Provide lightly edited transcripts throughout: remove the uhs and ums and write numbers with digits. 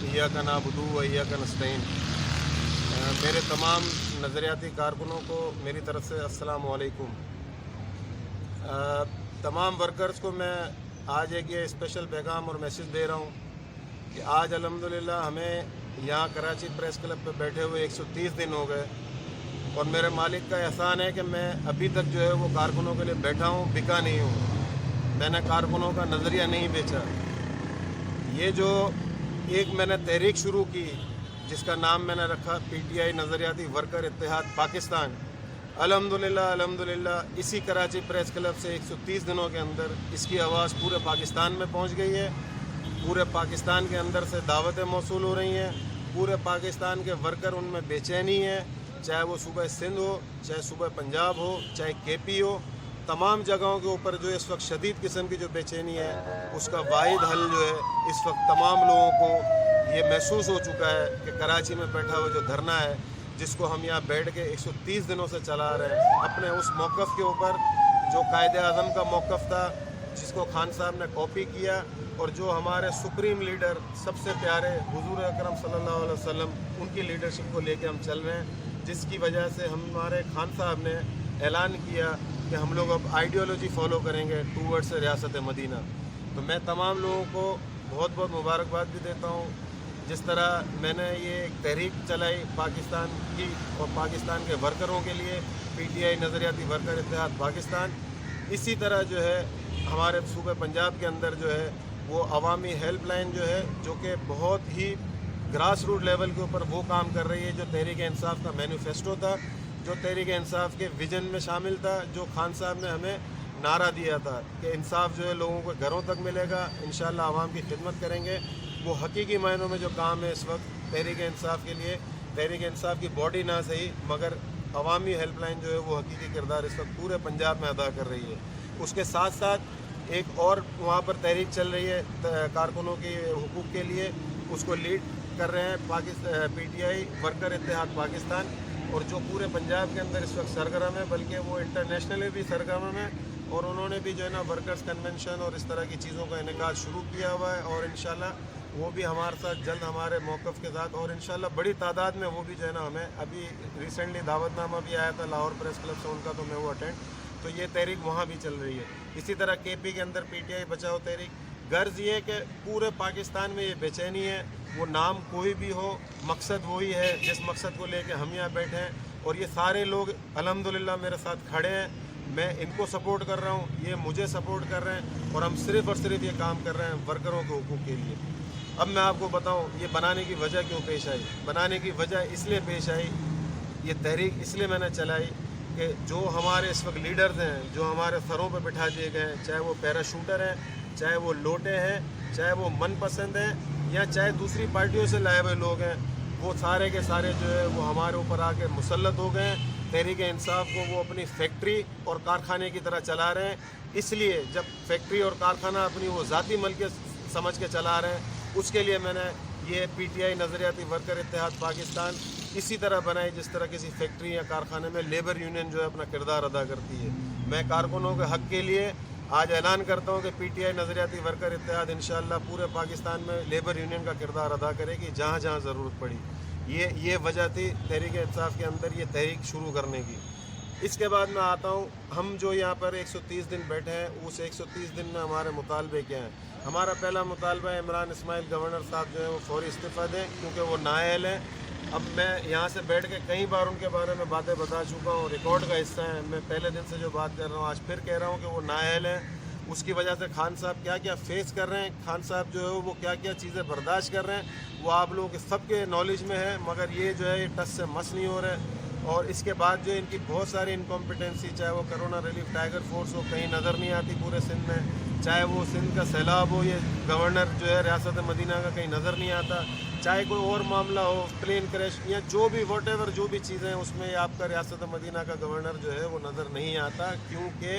इय्याक नअबुदु व इय्याक नस्तईन। मेरे तमाम नज़रियाती कारकुनों को मेरी तरफ से अस्सलाम वालेकुम। तमाम वर्कर्स को मैं आज एक ये स्पेशल पैगाम और मैसेज दे रहा हूँ कि आज अल्हम्दुलिल्लाह हमें यहाँ कराची प्रेस क्लब पे बैठे हुए 130 दिन हो गए और मेरे मालिक का एहसान है कि मैं अभी तक जो है वो कारकुनों के लिए बैठा हूँ, बिका नहीं हूँ। मैंने कारकुनों का नज़रिया नहीं बेचा। ये जो एक मैंने तहरीक शुरू की जिसका नाम मैंने रखा PTI नज़रियाती वर्कर इत्तेहाद पाकिस्तान, अल्हम्दुलिल्लाह इसी कराची प्रेस क्लब से 130 दिनों के अंदर इसकी आवाज़ पूरे पाकिस्तान में पहुंच गई है। पूरे पाकिस्तान के अंदर से दावतें मौसूल हो रही हैं। पूरे पाकिस्तान के वर्कर उनमें बेचैनी है, चाहे वो सूबह सिंध हो, चाहे सूबह पंजाब हो, चाहे KP हो। तमाम जगहों के ऊपर जो इस वक्त शदीद किस्म की जो बेचैनी है उसका वाहिद हल जो है इस वक्त तमाम लोगों को ये महसूस हो चुका है कि कराची में बैठा हुआ जो धरना है जिसको हम यहाँ बैठ के 130 दिनों से चला रहे हैं, अपने उस मौक़िफ़ के ऊपर जो कायदे-आज़म का मौक़िफ़ था जिसको खान साहब ने कॉपी किया और जो हमारे सुप्रीम लीडर सबसे प्यारे हुजूर अकरम सल्लल्लाहु अलैहि वसल्लम उनकी लीडरशिप को लेके हम चल रहे हैं, जिसकी वजह से हमारे खान साहब ने ऐलान किया कि हम लोग अब आइडियोलॉजी फॉलो करेंगे टूवर्ड्स रियासत मदीना। तो मैं तमाम लोगों को बहुत बहुत मुबारकबाद भी देता हूँ। जिस तरह मैंने ये एक तहरीक चलाई पाकिस्तान की और पाकिस्तान के वर्करों के लिए PTI नज़रियाती वर्कर इत्तेहाद पाकिस्तान, इसी तरह जो है हमारे सूबे पंजाब के अंदर जो है वो अवामी हेल्पलाइन जो है जो कि बहुत ही ग्रास रूट लेवल के ऊपर वो काम कर रही है जो तहरीक इंसाफ का मैनिफेस्टो था, जो तहरीक इंसाफ के विजन में शामिल था, जो खान साहब ने हमें नारा दिया था कि इंसाफ जो है लोगों को घरों तक मिलेगा, इंशाअल्लाह आवाम की खिदमत करेंगे। वो हकीकी मायनों में जो काम है इस वक्त तहरीक इंसाफ के लिए, तहरीक इंसाफ की बॉडी ना सही मगर अवामी हेल्पलाइन जो है वो हकीकी किरदार इस वक्त पूरे पंजाब में अदा कर रही है। उसके साथ साथ एक और वहाँ पर तहरीक चल रही है कारकुनों के हुकूक़ के लिए, उसको लीड कर रहे हैं PTI वर्कर इत्तेहाद पाकिस्तान, और जो पूरे पंजाब के अंदर इस वक्त सरगर्म है, बल्कि वो इंटरनेशनली भी सरगर्म है और उन्होंने भी जो है ना वर्कर्स कन्वेंशन और इस तरह की चीज़ों का इनेकाद शुरू किया हुआ है और इंशाल्लाह वो भी हमारे साथ जल्द हमारे मौक़िफ़ के साथ और इंशाल्लाह बड़ी तादाद में वो भी जो है ना हमें अभी रिसेंटली दावतनामा भी आया था लाहौर प्रेस क्लब से उनका, तो मैं वो अटेंड, तो ये तहरीक वहाँ भी चल रही है। इसी तरह KP के अंदर PTI बचाओ तहरीक, गर्ज ये कि पूरे पाकिस्तान में ये बेचैनी है, वो नाम कोई भी हो मकसद वही है जिस मकसद को लेके हम यहाँ बैठे हैं और ये सारे लोग अल्हम्दुलिल्लाह मेरे साथ खड़े हैं। मैं इनको सपोर्ट कर रहा हूँ, ये मुझे सपोर्ट कर रहे हैं और हम सिर्फ़ और सिर्फ ये काम कर रहे हैं वर्करों के हुकूक़ के लिए। अब मैं आपको बताऊँ ये बनाने की वजह क्यों पेश आई। बनाने की वजह इसलिए पेश आई, ये तहरीक इसलिए मैंने चलाई कि जो हमारे इस वक्त लीडर्स हैं जो हमारे सरों पर बिठा दिए गए हैं, चाहे वो पैराशूटर हैं, चाहे वो लोटे हैं, चाहे वो मनपसंद हैं या चाहे दूसरी पार्टियों से लाए हुए लोग हैं, वो सारे के सारे जो है वो हमारे ऊपर आके मुसल्लत हो गए हैं। तहरीक इंसाफ को वो अपनी फैक्ट्री और कारखाने की तरह चला रहे हैं। इसलिए जब फैक्ट्री और कारखाना अपनी वो ज़ाती मलकियत समझ के चला रहे हैं, उसके लिए मैंने ये PTI नज़रियाती वर्कर इत्तेहाद पाकिस्तान इसी तरह बनाई जिस तरह किसी फैक्ट्री या कारखाने में लेबर यूनियन जो है अपना किरदार अदा करती है। मैं कारकुनों के हक़ के लिए आज ऐलान करता हूँ कि PTI नज़रियाती वर्कर इत्तेहाद इंशाअल्लाह पूरे पाकिस्तान में लेबर यूनियन का किरदार अदा करेगी जहाँ जहाँ ज़रूरत पड़ी। ये वजह थी तहरीक इंसाफ के अंदर ये तहरीक शुरू करने की। इसके बाद मैं आता हूँ, हम जो यहाँ पर 130 दिन बैठे हैं उस 130 दिन में हमारे मुतालबे क्या हैं। हमारा पहला मुतालबा इमरान इस्माइल गवर्नर साहब जो है वो फौरी इस्तीफ़ा दें क्योंकि वो नाअहल हैं। अब मैं यहाँ से बैठ के कई बार उनके बारे में बातें बता चुका हूँ, रिकॉर्ड का हिस्सा है। मैं पहले दिन से जो बात कर रहा हूँ आज फिर कह रहा हूँ कि वो नाअहल हैं। उसकी वजह से खान साहब क्या क्या फेस कर रहे हैं, खान साहब जो है वो क्या क्या चीज़ें बर्दाश्त कर रहे हैं वो आप लोगों के सबके नॉलेज में है, मगर ये जो है ये टच से मस नहीं हो रहे। और इसके बाद जो इनकी बहुत सारी इनकॉम्पिटेंसी, चाहे वो कोरोना रिलीफ टाइगर फोर्स हो कहीं नज़र नहीं आती पूरे सिंध में, चाहे वो सिंध का सैलाब हो, ये गवर्नर जो है रियासत मदीना का कहीं नज़र नहीं आता, चाहे कोई और मामला हो प्लेन क्रैश या जो भी वॉटेवर जो भी चीज़ें हैं उसमें आपका रियासत मदीना का गवर्नर जो है वो नज़र नहीं आता क्योंकि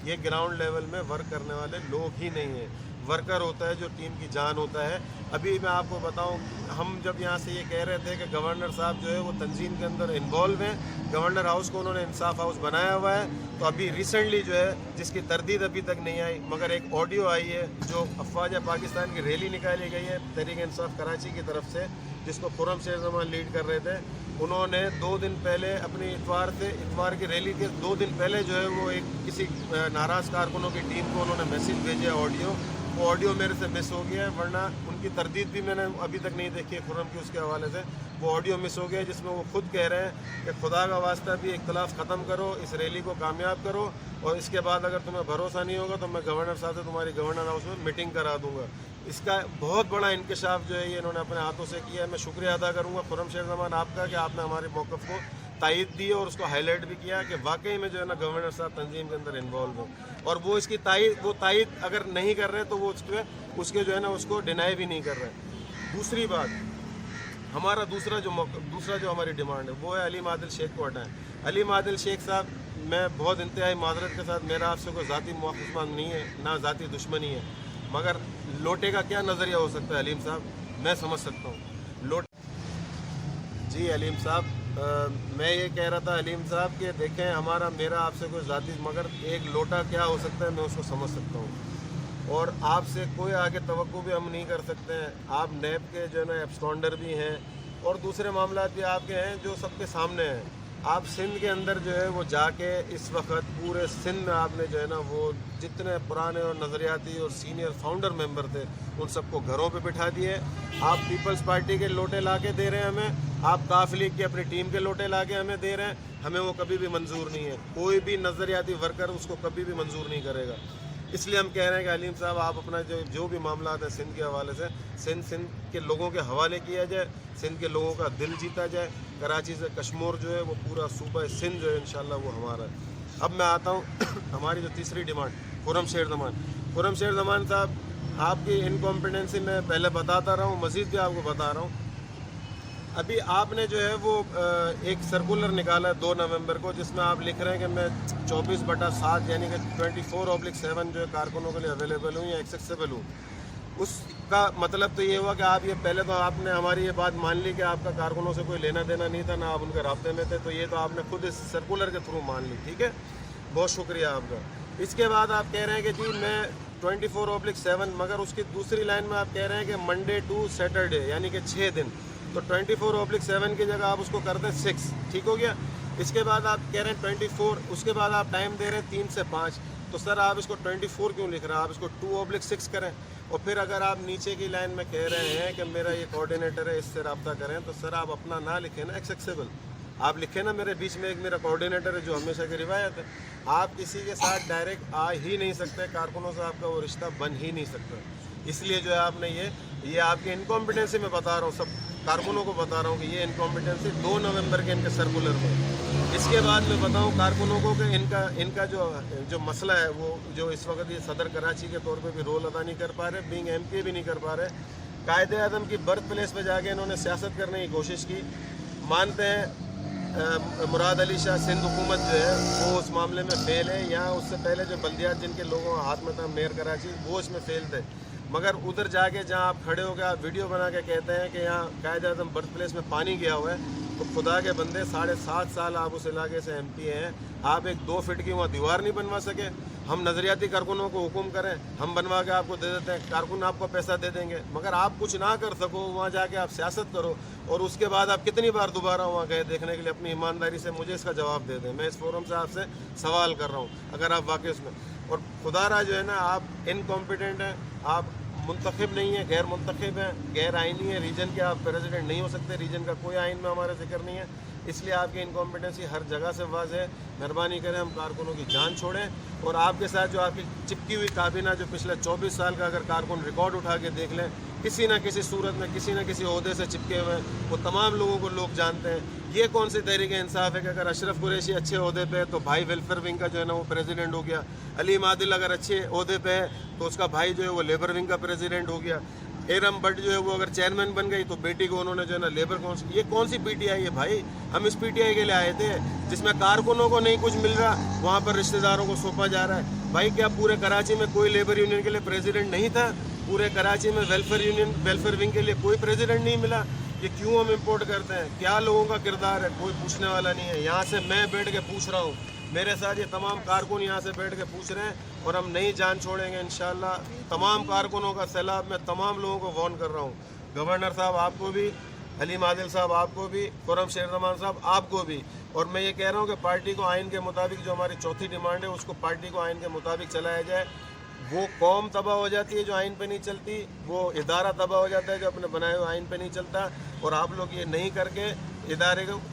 ये ग्राउंड लेवल में वर्क करने वाले लोग ही नहीं हैं। ورکر ہوتا ہے, جو ٹیم کی جان ہوتا ہے. ابھی میں آپ کو بتاؤں, ہم جب یہاں سے یہ کہہ رہے تھے کہ گورنر صاحب جو ہے وہ تنظیم کے اندر انوالو ہیں, گورنر ہاؤس کو انہوں نے انصاف ہاؤس بنایا ہوا ہے, تو ابھی ریسنٹلی جو ہے جس کی تردید ابھی تک نہیں آئی, مگر ایک آڈیو آئی ہے جو افواج پاکستان کی ریلی نکالی گئی ہے تحریک انصاف کراچی کی طرف سے, جس کو خرم شیر زمان لیڈ کر رہے تھے. انہوں نے 2 دن پہلے اپنی اتوار کی ریلی کے 2 دن پہلے جو ہے وہ ایک کسی ناراض کارکنوں کی ٹیم کو انہوں نے میسیج بھیجا آڈیو. وہ آڈیو میرے سے مس ہو گیا ہے, ورنہ ان کی تردید بھی میں نے ابھی تک نہیں دیکھی ہے خرم کی, اس کے حوالے سے وہ آڈیو مس ہو گیا ہے جس میں وہ خود کہہ رہے ہیں کہ خدا کا واسطہ بھی اختلاف ختم کرو, اس ریلی کو کامیاب کرو, اور اس کے بعد اگر تمہیں بھروسہ نہیں ہوگا تو میں گورنر صاحب سے تمہاری گورنر ہاؤس میں میٹنگ کرا دوں گا. اس کا بہت بڑا انکشاف جو ہے یہ انہوں نے اپنے ہاتھوں سے کیا ہے. میں شکریہ ادا کروں گا خرم شیر زمان آپ کا کہ آپ نے ہمارے موقف کو تائید دی اور اس کو ہائی لائٹ بھی کیا کہ واقعی میں جو ہے نا گورنر صاحب تنظیم کے اندر انوالو ہوں, اور وہ اس کی تائید اگر نہیں کر رہے تو وہ اس کے جو ہے نا اس کو ڈینائی بھی نہیں کر رہے. دوسری بات, ہمارا دوسرا جو ہماری ڈیمانڈ ہے وہ ہے علیم عادل شیخ کو ہٹائیں. علیم عادل شیخ صاحب, میں بہت انتہائی معذرت کے ساتھ, میرا آپ سے کوئی ذاتی موقف نہیں ہے, نہ ذاتی دشمنی ہے, مگر لوٹے کا کیا نظریہ ہو سکتا ہے علیم صاحب, میں سمجھ سکتا ہوں. جی علیم صاحب, میں یہ کہہ رہا تھا علیم صاحب کہ دیکھیں میرا آپ سے کوئی ذاتی, مگر ایک لوٹا کیا ہو سکتا ہے میں اس کو سمجھ سکتا ہوں, اور آپ سے کوئی آگے توقع بھی ہم نہیں کر سکتے ہیں. آپ نیب کے جو ہے نا ایبسٹانڈر بھی ہیں, اور دوسرے معاملات بھی آپ کے ہیں جو سب کے سامنے ہیں. آپ سندھ کے اندر جو ہے وہ جا کے اس وقت پورے سندھ میں آپ نے جو ہے نا وہ جتنے پرانے اور نظریاتی اور سینئر فاؤنڈر ممبر تھے ان سب کو گھروں پہ بٹھا دیے. آپ پیپلز پارٹی کے لوٹے لا کے دے رہے ہیں ہمیں, آپ کاف لیگ کے اپنی ٹیم کے لوٹے لا کے ہمیں دے رہے ہیں. ہمیں وہ کبھی بھی منظور نہیں ہے, کوئی بھی نظریاتی ورکر اس کو کبھی بھی منظور نہیں کرے گا. اس لیے ہم کہہ رہے ہیں کہ علیم صاحب آپ اپنا جو بھی معاملات ہیں سندھ کے حوالے سے سندھ کے لوگوں کے حوالے کیا جائے, سندھ کے لوگوں کا دل جیتا جائے. کراچی سے کشمور جو ہے وہ پورا صوبہ سندھ جو ہے انشاءاللہ وہ ہمارا ہے. اب میں آتا ہوں ہماری جو تیسری ڈیمانڈ, خرم شیر زمان صاحب, آپ کی انکمپیٹنسی میں پہلے بتاتا رہا ہوں, مزید بھی آپ کو بتا رہا ہوں. ابھی آپ نے جو ہے وہ ایک سرکولر نکالا ہے 2 نومبر کو, جس میں آپ لکھ رہے ہیں کہ میں 24/7 یعنی کہ 24/7 جو ہے کارکنوں کے لیے اویلیبل ہوں یا ایکسیسیبل ہوں. اس کا مطلب تو یہ ہوا کہ آپ یہ پہلے تو آپ نے ہماری یہ بات مان لی کہ آپ کا کارکنوں سے کوئی لینا دینا نہیں تھا, نہ آپ ان کے رابطے میں تھے, تو یہ تو آپ نے خود اس سرکولر کے تھرو مان لی. ٹھیک ہے, بہت شکریہ آپ کا. اس کے بعد آپ کہہ رہے ہیں کہ جی میں 24/7, مگر اس کی دوسری لائن میں آپ کہہ رہے ہیں کہ منڈے ٹو سیٹرڈے یعنی کہ 6 دن, تو 24/7 کی جگہ آپ اس کو کر دیں 6. ٹھیک ہو گیا. اس کے بعد آپ کہہ رہے ہیں 24, اس کے بعد آپ ٹائم دے رہے ہیں 3 سے 5, تو سر آپ اس کو 24 کیوں لکھ رہے ہیں, آپ اس کو 2/6 کریں. اور پھر اگر آپ نیچے کی لائن میں کہہ رہے ہیں کہ میرا یہ کوآرڈینیٹر ہے اس سے رابطہ کریں, تو سر آپ اپنا نہ لکھیں نا ایکسیسیبل, آپ لکھیں نا میرے بیچ میں ایک میرا کوآرڈینیٹر ہے جو ہمیشہ کی روایت ہے. آپ کسی کے ساتھ ڈائریکٹ آ ہی نہیں سکتے, کارکنوں سے آپ کا وہ رشتہ بن ہی نہیں سکتا. اس لیے جو ہے آپ نے یہ آپ کی انکمپیٹنسی میں بتا رہا ہوں, سب کارکنوں کو بتا رہا ہوں کہ یہ انکمپیٹنسی 2 نومبر کے ان کے سرکولر میں. اس کے بعد میں بتاؤں کارکنوں کو کہ ان کا جو مسئلہ ہے وہ جو اس وقت یہ صدر کراچی کے طور پہ بھی رول ادا نہیں کر پا رہے, بینگ ایم پی بھی نہیں کر پا رہے. قائد اعظم کی برتھ پلیس پہ جا کے انہوں نے سیاست کرنے کی کوشش کی. مانتے ہیں مراد علی شاہ سندھ حکومت جو ہے وہ اس معاملے میں فیل ہے, یا اس سے پہلے جو بلدیات جن کے لوگوں کے ہاتھ میں تھا میئر کراچی, وہ اس میں فیل تھے. مگر ادھر جا کے جہاں آپ کھڑے ہو کے آپ ویڈیو بنا کے کہتے ہیں کہ یہاں قائد اعظم برتھ پلیس میں پانی گیا ہوا ہے, تو خدا کے بندے 7.5 سال آپ اس علاقے سے ایم پی ہیں, آپ ایک 2 فٹ کی وہاں دیوار نہیں بنوا سکے. ہم نظریاتی کارکنوں کو حکم کریں, ہم بنوا کے آپ کو دے دیتے ہیں, کارکن آپ کو پیسہ دے دیں گے, مگر آپ کچھ نہ کر سکو, وہاں جا کے آپ سیاست کرو, اور اس کے بعد آپ کتنی بار دوبارہ وہاں گئے دیکھنے کے لیے, اپنی ایمانداری سے مجھے اس کا جواب دے دیں. میں اس فورم سے آپ سے سوال کر رہا ہوں, اگر آپ واقعی اس میں, اور خدا را جو ہے نا آپ انکمپیٹنٹ ہیں, آپ منتخب نہیں ہیں, غیر منتخب ہیں, غیر آئینی ہیں, ریجن کے آپ پریزیڈنٹ نہیں ہو سکتے, ریجن کا کوئی آئین میں ہمارا ذکر نہیں ہے. اس لیے آپ کی انکمپیٹنسی ہر جگہ سے واضح ہے. مہربانی کریں ہم کارکنوں کی جان چھوڑیں, اور آپ کے ساتھ جو آپ کی چپکی ہوئی کابینہ جو پچھلے 24 سال کا اگر کارکن ریکارڈ اٹھا کے دیکھ لیں, کسی نہ کسی صورت میں کسی نہ کسی عہدے سے چپکے ہوئے ہیں, وہ تمام لوگوں کو لوگ جانتے ہیں. یہ کون سی تحریک انصاف ہے کہ اگر اشرف قریشی اچھے عہدے پہ ہے تو بھائی ویلفیئر ونگ کا جو ہے نا وہ پریزیڈنٹ ہو گیا, علیم عادل اگر اچھے عہدے پہ ہے تو اس کا بھائی جو ہے وہ لیبر ونگ کا پریزیڈنٹ ہو گیا, इरम बट जो है वो अगर चेयरमैन बन गई तो बेटी को उन्होंने जो है ना लेबर काउंसिल, ये कौन सी पीटीआई है भाई? हम इस पीटीआई के लिए आए थे जिसमें कारकुनों को नहीं कुछ मिल रहा, वहाँ पर रिश्तेदारों को सौंपा जा रहा है। भाई क्या पूरे कराची में कोई लेबर यूनियन के लिए प्रेसिडेंट नहीं था? पूरे कराची में वेलफेयर विंग के लिए कोई प्रेसिडेंट नहीं मिला? ये क्यों हम इंपोर्ट करते हैं? क्या लोगों का किरदार है? कोई पूछने वाला नहीं है। यहाँ से मैं बैठ के पूछ रहा हूँ, मेरे साथ ये तमाम कारकुन यहाँ से बैठ के पूछ रहे हैं और हम नहीं जान छोड़ेंगे इंशाल्लाह। तमाम कारकुनों का सैलाब मैं तमाम लोगों को वार्न कर रहा हूँ। गवर्नर साहब आपको भी, हलीम आदिल साहब आपको भी, खुर्रम शेर रहमान साहब आपको भी। और मैं ये कह रहा हूँ कि पार्टी को आइन के मुताबिक, जो हमारी चौथी डिमांड है उसको पार्टी को आइन के मुताबिक चलाया जाए। वो कौम तबाह हो जाती है जो आइन पे नहीं चलती, वो इदारा तबाह हो जाता है जो अपने बनाए हुए आइन पे नहीं चलता। और आप लोग ये नहीं करके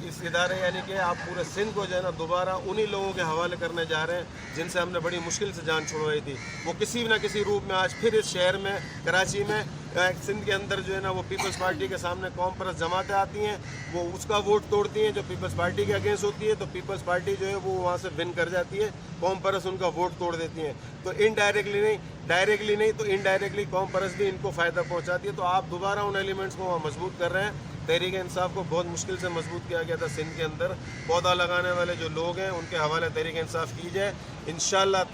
इस इदारे यानी कि आप पूरे सिंध को जो है ना दोबारा उन्हीं लोगों के हवाले करने जा रहे हैं जिनसे हमने बड़ी मुश्किल से जान छुड़वाई थी। वो किसी न किसी रूप में आज फिर इस शहर में, कराची में, सिंध के अंदर जो है ना वो पीपल्स पार्टी के सामने कौम परस्त जमातें आती हैं, वो उसका वोट तोड़ती हैं। जो पीपल्स पार्टी के अगेंस्ट होती है तो पीपल्स पार्टी जो है वो वहाँ से विन कर जाती है, कौम परस्त उनका वोट तोड़ देती हैं। तो इनडायरेक्टली नहीं, डायरेक्टली नहीं तो इनडायरेक्टली कौम परस्त भी इनको फ़ायदा पहुँचाती है। तो आप दोबारा उन एलिमेंट्स को वहाँ मजबूत कर रहे हैं। तहरीक इंसाफ को बहुत मुश्किल से मजबूत किया गया था सिंध के अंदर। पौधा लगाने वाले जो लोग हैं उनके हवाले तहरीक इंसाफ की जाए। इंशाअल्लाह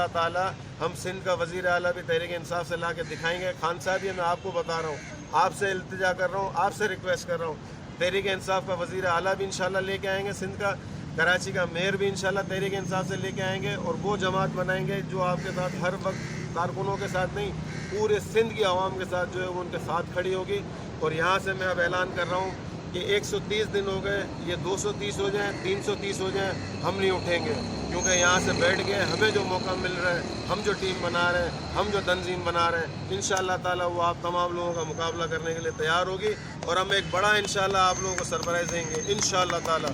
ताला हम सिंध का वज़ीर आला भी तहरीक इंसाफ से ला के दिखाएंगे। खान साहब ये मैं आपको बता रहा हूँ, आपसे इल्तिजा कर रहा हूँ, आपसे रिक्वेस्ट कर रहा हूँ, तहरीक इंसाफ का वज़ीर आला भी इंशाअल्लाह लेके आएंगे सिंध का। कराची का मेयर भी इंशाअल्लाह तहरीक इंसाफ से लेके आएंगे और वो जमात बनाएंगे जो आपके साथ हर वक्त कारकुनों के साथ नहीं, पूरे सिंध की आवाम के साथ जो है वो उनके साथ खड़ी होगी। और यहाँ से मैं अब ऐलान कर रहा हूँ कि 130 दिन हो गए, ये 230 हो जाएं, 330 हो जाएं, हम नहीं उठेंगे। क्योंकि यहाँ से बैठ के हमें जो मौका मिल रहा है, हम जो टीम बना रहे हैं, हम जो तंजीम बना रहे हैं, इंशाअल्लाह ताला वो आप तमाम लोगों का मुकाबला करने के लिए तैयार होगी। और हम एक बड़ा इंशाअल्लाह आप लोगों को सरप्राइज़ देंगे इंशाअल्लाह ताला।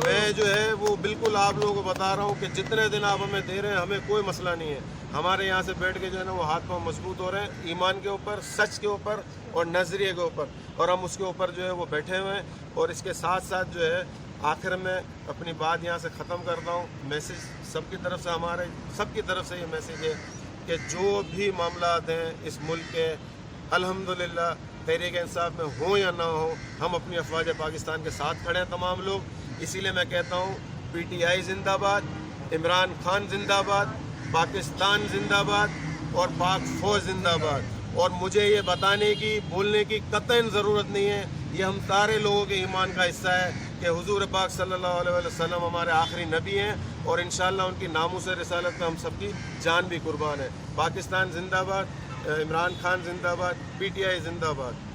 मैं जो है वो बिल्कुल आप लोगों को बता रहा हूँ कि जितने दिन आप हमें दे रहे हैं हमें कोई मसला नहीं है। हमारे यहाँ से बैठ के जो है ना वो हाथ पाँव मजबूत हो रहे हैं ईमान के ऊपर, सच के ऊपर और नज़रिए के ऊपर, और हम उसके ऊपर जो है वो बैठे हुए हैं। और इसके साथ साथ जो है आखिर में अपनी बात यहाँ से ख़त्म करता हूँ। मैसेज सबकी तरफ से, हमारे सबकी तरफ से ये मैसेज है कि जो भी मामलात हैं इस मुल्क के, अल्हम्दुलिल्लाह तहरीक इंसाफ में हो या ना हो, हम अपनी अफवाज पाकिस्तान के साथ खड़े हैं तमाम लोग। इसीलिए मैं कहता हूँ PTI जिंदाबाद, इमरान खान जिंदाबाद, पाकिस्तान जिंदाबाद और पाक फौज जिंदाबाद। और मुझे ये बताने की, बोलने की कतई ज़रूरत नहीं है, ये हम सारे लोगों के ईमान का हिस्सा है कि हुजूर पाक सल्लल्लाहु अलैहि वसल्लम हमारे आखिरी नबी हैं और इंशाअल्लाह उनकी नामूस रिसालत में हम सबकी जान भी कुर्बान है। पाकिस्तान जिंदाबाद, इमरान खान जिंदाबाद, PTI जिंदाबाद।